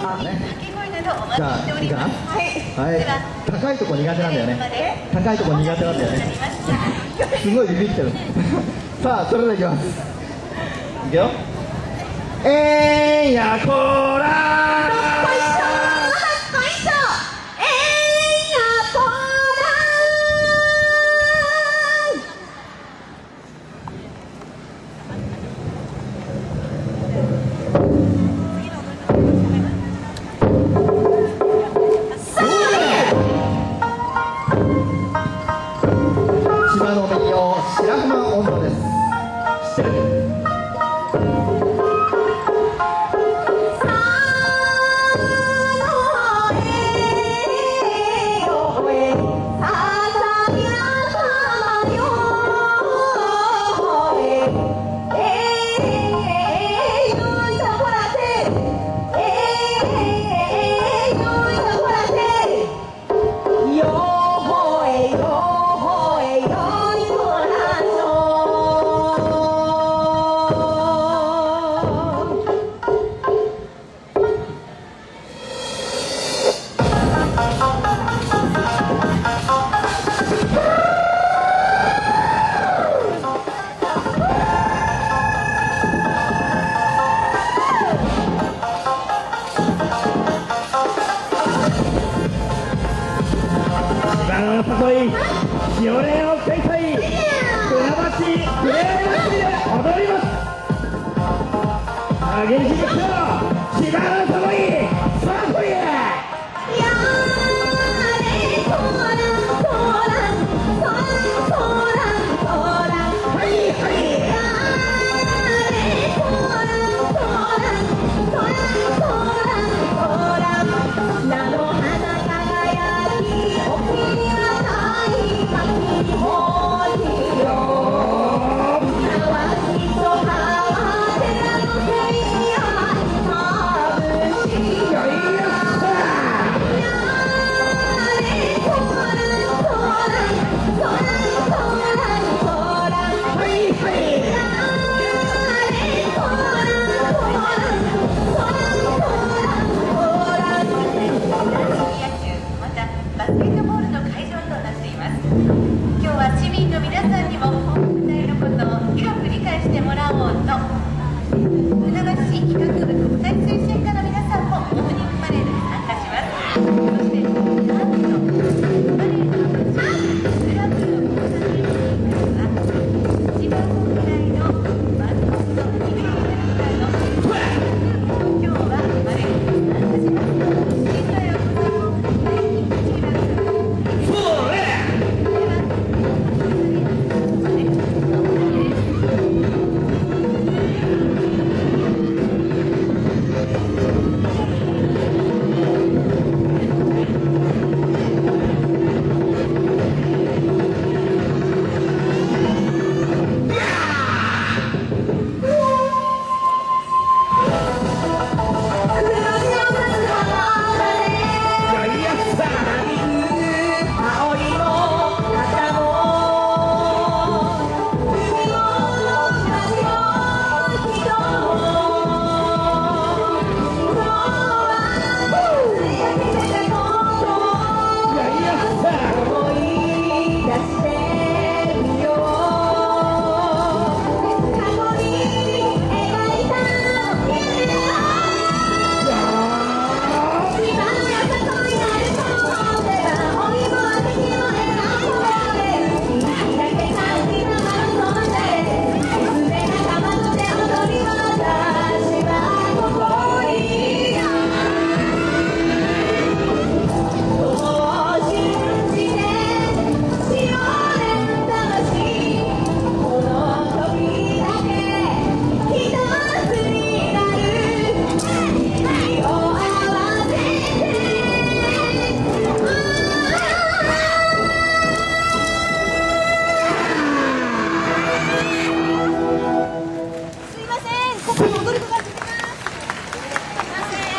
じゃあいいかな。はい。高いとこ苦手なんだよね。高いとこ苦手なんだよね。すごいビビってる。さあそれではいきます。いくよ。やこら誘い、塩レを開催、船橋ふれあい祭りで踊ります。激しい人、千葉の誘い、さあ来いや。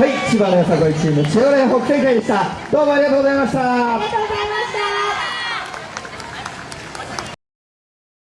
はい、千葉のよさこいチーム、千代田北天会でした。どうもありがとうございました。